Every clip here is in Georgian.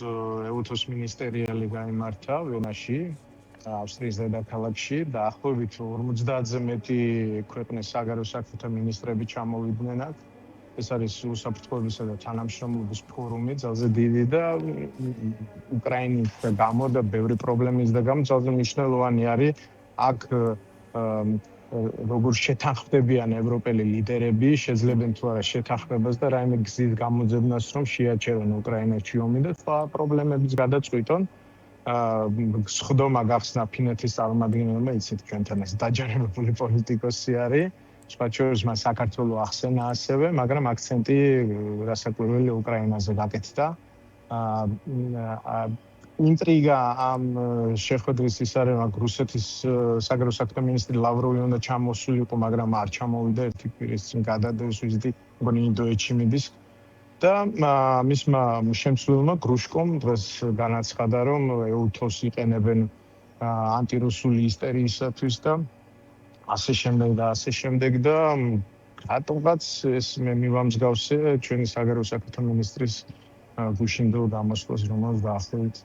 ეუთოს მინისტერიალი გაიმართა ვენაში, ავსტრიის დედაქალაქში და ახლობით 50-ზე მეტი ქვეყნის საგარეო საქმეთა მინისტრები ჩამოვიდნენ აქ. ეს არის უსაფრთხოებისა და თანამშრომლობის ფორუმი, ძალზე დიდი და უკრაინის გამო და ბევრი პრობლემის და გამო ძალზე მნიშვნელოვანი არის აქ როგორ შეთანხმდებიან ევროპელი ლიდერები, შეძლებენ თუ არა შეთანხმებას და რაიმე გზის გამოძებნას, რომ შეაჩერონ უკრაინაში ომი და სხვა პრობლემების გადაწყვიტონ. სხდომა გახსნა ფინეთის წარმომადგენელმა, იცით ჩვენთან ეს დაჯერებული პოლიტიკოსი არის. Სხვა შორის მას საქართველო ახსენა ასევე, მაგრამ აქცენტი რასაკვირველი უკრაინაზე გაკეთდა. ინტრიგა ამ შეხვედრის ის არის, რომ რუსეთის საგარეო საქმეთა მინისტრი ლავროვი უნდა ჩამოსულიყო, მაგრამ არ ჩამოვიდა, ერთი კვირის წინ გადადევს ვიზიტი, მგონი ინდოეთში მიდის. და მისმა შემცვლელმა გრუშკომ დღეს განაცხადა, რომ ეუთოს იყენებენ ანტირუსული ისტორიისათვის და ასე შემდეგ და რატომღაც ეს მე მივამსგავსე ჩვენი საგარეო საქმეთა მინისტრის გუშინ დრო გამოსვლას, რომელიც დაახლოებით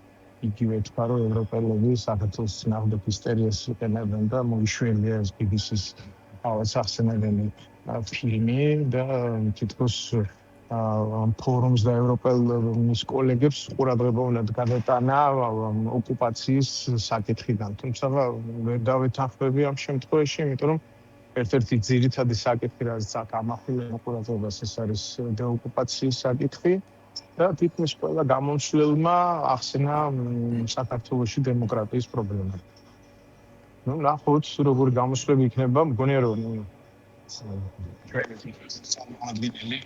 იგივე თქვა, რომ ევროპელები საქართველოს წინააღმდეგ ისტორიას იყენებენ და მოიშვილია ეს BBC-ს ახსენებელი ფილმი და თითქოს ფორუმს და ევროპელის კოლეგებს ყურადღება უნდა გადატანა ოკუპაციის საკითხიდან. თუმცა ვერ დავეთანხმები ამ შემთხვევაში, იმიტომ რომ ერთ-ერთი ძირითადი საკითხი, რაც აქ ამახვილებდა ყურადღებას, ეს არის დეოკუპაციის საკითხი და თითქმის ყველა გამომცვლელმა ახსენა საქართველოში დემოკრატიის პრობლემა. ნახოთ, როგორი გამოსვლები იქნება, მგონია რომ ჩვენი წარმომადგენელი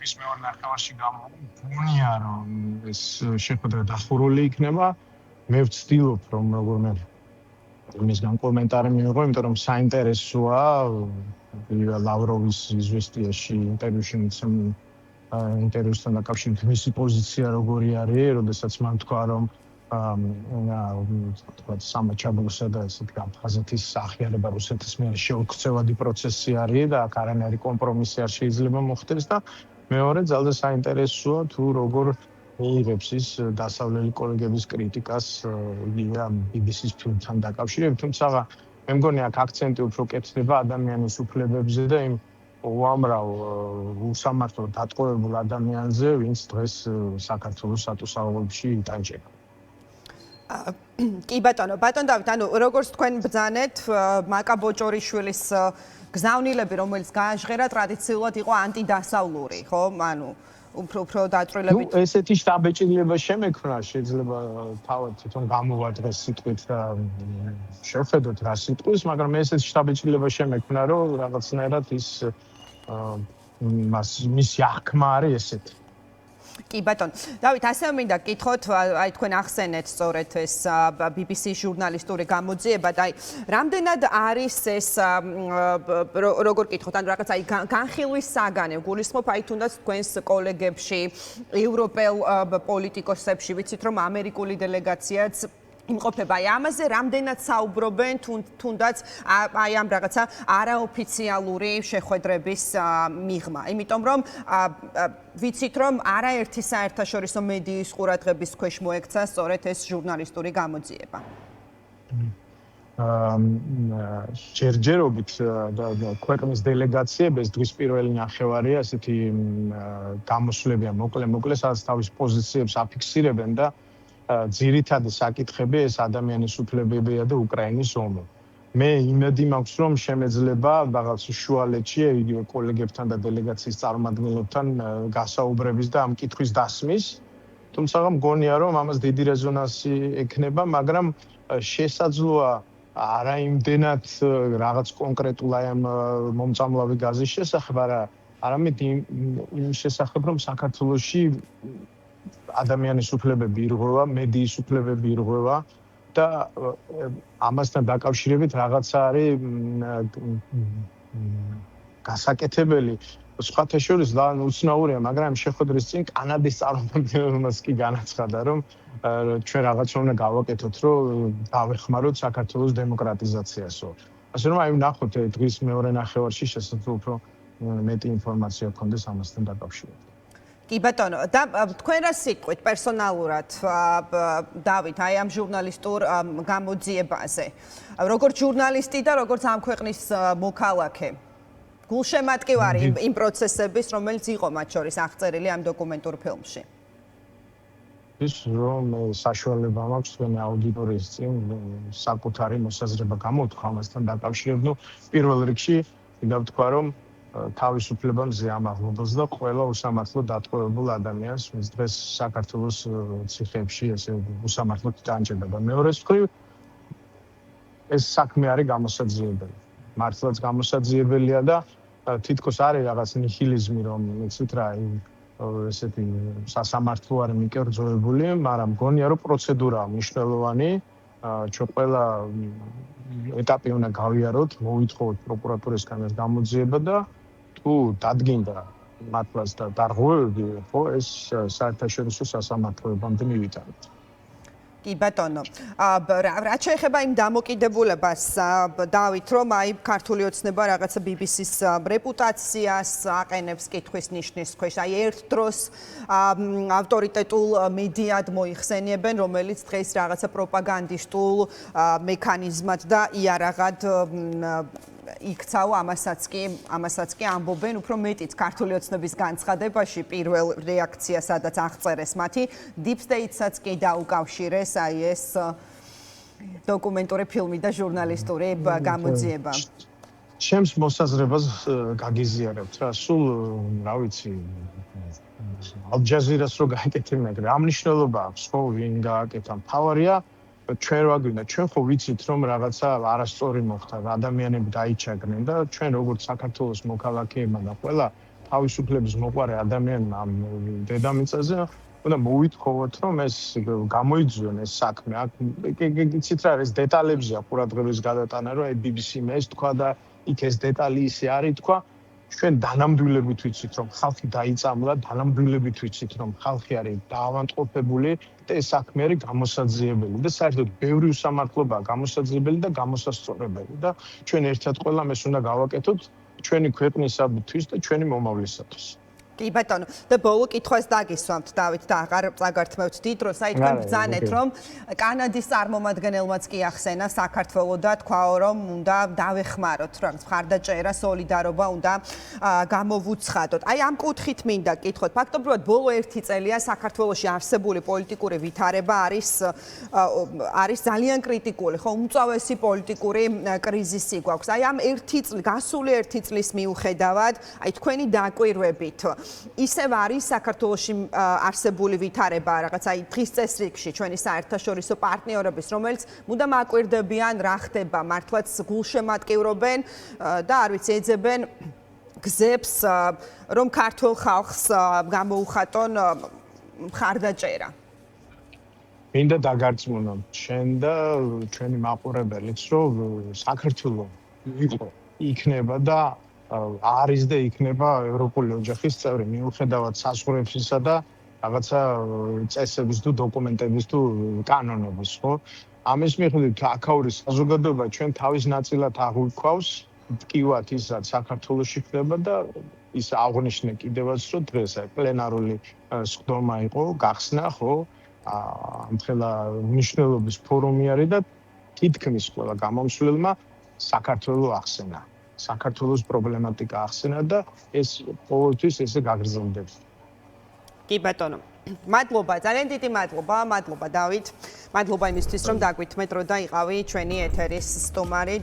ის მეორე ნახევარში გამოგონია, რომ ეს შეხვედრა დახურული იქნება. მე ვცდილობ, რომ როგორმე მისგან კომენტარი მივიღო, იმიტომ რომ საინტერესოა ლავროვის известიაში ინტერვიუსთან დაკავშირებით მისი პოზიცია როგორი არის, როდესაც მან თქვა, რომ სამაჩაბლოსა და ესეთ გაფაზეთის აღიარება რუსეთის მიერ შეუქცევადი პროცესი არის და აქ არანაირი კომპრომისი არ შეიძლება მოხდეს და მეორე ძალზე საინტერესოა თუ როგორ მიიღებს ის დასავლელი კოლეგების კრიტიკას BBC-ს ფილმთან დაკავშირებით, თუმცა მე მგონი აქ აქცენტი უფრო კეთდება ადამიანის უფლებებზე და იმ უამრავ უსამართლო დატყვევებულ ადამიანზე, ვინც დღეს საქართველოს სტატუსაღობებში იტანჯება. კი ბატონო დავით, ანუ როგორც თქვენ ბრძანეთ, მაკა ბოჭორიშვილის გზავნილები, რომელიც გააჟღერა ტრადიციულად იყო ანტიდასავლური, ხო? ანუ უფრო დაწვრილებით. ესეთი შტაბეჭდილება შემექმნა, შეიძლება თავად თვითონ გამოვადრეს სიტყვით და შევხედოთ რა სიტყვის, მაგრამ ესეთი შტაბეჭდილება შემექმნა, რომ რაღაცნაირად მისი აღქმა არის ესეთი. კი ბატონო, დავით, ასევე მინდა გკითხოთ, აი თქვენ ახსენეთ სწორედ ეს BBC ჟურნალისტური გამოძიება და აი რამდენად არის ეს როგორ გკითხოთ, ანუ რაღაც აი განხილვის საგანი გულისხმობ აი თუნდაც თქვენს კოლეგებში, ევროპელ პოლიტიკოსებში, ვიცით რომ ამერიკული დელეგაციაც იმყოფება. აი ამაზე რამდენად საუბრობენ თუნდაც აი ამ რაღაცა არაოფიციალური შეხვედრების მიღმა. იმიტომ რომ ვიცით რომ არაერთი საერთაშორისო მედიის ყურადღების ქვეშ მოექცა სწორედ ეს ჟურნალისტური გამოძიება. ჯერჯერობით ქვეყნის დელეგაციებს დღის პირველი ნახევარია ესეთი გამოსვლებია მოკლე, სადაც თავის პოზიციებს აფიქსირებენ და ძირითადი საკითხები ეს ადამიანის უფლებებია და უკრაინის ომი. მე იმედი მაქვს, რომ შემეძლება რაღაც შუალედში იგივე კოლეგებთან და დელეგაციის წარმომადგენლებთან გასაუბრების და ამ კითხვის დასმის. თუმცა მგონია, რომ ამას დიდი რეზონანსი ექნება, მაგრამ შესაძლოა არაიმდენად რაღაც კონკრეტულ აი ამ მომწამლავი გაზის შესახებ, არამედ იმ შესახებ, რომ საქართველოში ადამიანის უფლებები ირღვევა, მედიის უფლებები ირღვევა და ამასთან დაკავშირებით რაღაცა არის გასაკეთებელი. სხვათა შორის უცნაურია, მაგრამ შეხვედრის წინ კანადის წარმომადგენელმაც კი განაცხადა, რომ ჩვენ რაღაცა უნდა გავაკეთოთ, რომ დავეხმაროთ საქართველოს დემოკრატიზაციასო. ასე რომ აი ვნახოთ დღის მეორე ნახევარში შესაძლოა უფრო მეტი ინფორმაცია გქონდეს ამასთან დაკავშირებით. კი ბატონო, და თქვენ რა სიტყვით პერსონალურად დავით, აი ამ ჟურნალისტურ გამოძიებაზე. როგორც ჟურნალისტი და როგორც ამ ქვეყნის მოქალაქე. გულშემატკივარი იმ პროცესების, რომელიც იყო მათ შორის აღწერილი ამ დოკუმენტურ ფილმში. ის რომ საშუალება მაქვს თქვენი აუდიტორიის წინ საკუთარი მოსაზრება გამოთქვა ამასთან დაკავშირებით, პირველ რიგში მინდა ვთქვა, რომ თავისუფლებამზე ამაღლობელს და ყველა უსამართლოდ დატყვევებულ ადამიანს, ვინც დღეს საქართველოს ციხეებში ესე უსამართლოდ დაჯერდება. მეორეს მხრივ ეს საქმე არის გამოსაძიებელი. მართლაც გამოსაძიებელია და თითქოს არის რაღაც ნიჰილიზმი, რომ იცით რა, ესეთი სასამართლო არ მიკერძოებული, მაგრამ მგონია რომ პროცედურაა მნიშვნელოვანი. ჩვენ ყველა ეტაპი უნდა გავიაროთ, მოვითხოვოთ პროკურატურისგან ეს გამოძიება და თუ დადგინდა მართლაც და დარღვევები, ხო, ეს საერთაშორისო სასამართლოებამდე მივიტანოთ. კი ბატონო, რაც შეეხება იმ დამოკიდებულებას, დავით, რომ აი ქართული ოცნება რაღაცა BBC-ს რეპუტაციას აყენებს კითხვის ნიშნის ქვეშ, აი ერთ დროს ავტორიტეტულ მედიად მოიხსენიებენ, რომელიც დღეს რაღაცა პროპაგანდისტულ მექანიზმად და იარაღად იქცაო, ამასაც კი ამბობენ უფრო მეტიც ქართული ოცნების განცხადებაში პირველ რეაქცია, სადაც აღწერეს მათი Deep State-საც კი დაუკავშირეს აი ეს დოკუმენტური ფილმი და ჟურნალისტური გამოძიება. ჩემს მოსაზრებას გაგიზიარებთ რა, სულ რა ვიცი, ალ-ჯაზირას რო გააკეთე მეგრე, ამ მნიშვნელობა აქვს, ხო, ვინ გააკეთა, მთავარია ჩვენ ვაგვინდა, ჩვენ ხო ვიცით რომ რაღაცა არასწორი მოხდა, ადამიანები დაიჩაგნენ და ჩვენ როგორც საქართველოს მოქალაქეებმა და ყველა თავისუფლების მოყვარე ადამიანმა ამ დედამიწაზე უნდა მოვითხოვოთ რომ ეს გამოიძიონ ეს საქმე. აქ იცით რა, ეს დეტალებზეა ყურადღების გადატანა, რომ აი BBC-მ ეს თქვა და იქ ეს დეტალი ისე არის თქვა. ჩვენ დანამდვილებით ვიცით რომ ხალხი დაიწამლა, დანამდვილებით ვიცით რომ ხალხი არის დაავადყოფებული და ეს საქმე არის გამოსაძიებელი და საერთოდ ბევრი უსამართლობაა გამოსაძიებელი და გამოსასწორებელი და ჩვენ ერთად ყველამ ეს უნდა გავაკეთოთ ჩვენი ქვეყნისათვის და ჩვენი მომავლისათვის. კი ბატონო, და ბოლო კითხვას დაგისვამთ დავით და აღარ წაგართმევთ დიდ დროს, აი თქვენ ბრძანეთ რომ კანადის წარმომადგენელმაც კი ახსენა საქართველოს და თქვაო რომ უნდა დავეხმაროთ, რაღაც მხარდაჭერა, სოლიდარობა უნდა გამოვუცხადოთ. აი ამ კუთხით მინდა კითხოთ, ფაქტობრივად ბოლო 1 წელია საქართველოში არსებული პოლიტიკური ვითარება არის ძალიან კრიტიკული, ხო, უმწვავესი პოლიტიკური კრიზისი გვაქვს. აი ამ გასული 1 წლის მიუხედავად, აი თქვენი დაკვირვებით ისევ არის საქართველოში არსებული ვითარება რაღაც აი დღის წესრიგში ჩვენი საერთაშორისო პარტნიორების, რომელიც მუდამ აკვირდებიან რა ხდება, მართლაც გულშემატკივრობენ და არ ვიცი, ეძებენ გზებს, რომ ქართულ ხალხს გამოუხატონ მხარდაჭერა. მინდა დაგარწმუნო შენ და ჩვენი მაყურებელიც, რომ საქართველო იყო, იქნება და არის და იქნება ევროპული ოჯახის წევრი, მიუხედავად საზღვრებისა და რაღაცა წესების თუ დოკუმენტების თუ კანონების, ხო? ამის მიხედვით აქაური საზოგადოება ჩვენ თავის ნაწილად აღვიქვავს მტკივად ის, რაც საქართველოში ხდება და ის აღნიშნე კიდევაც, რომ დღეს პლენარული სხდომა იყო, გახსნა, ხო? ამხელა მნიშვნელობის ფორუმი არის და თითქმის ყველა გამომსვლელმა საქართველოს ახსენა. საქართველოს პრობლემატიკა ახსენა და ეს ყოველთვის ესე გაგრძელდება. კი ბატონო, მადლობა, ძალიან დიდი მადლობა დავით. მადლობა იმისთვის, რომ დაგვითმეთ, რომ დაიყავი ჩვენი ეთერის სტუმარი.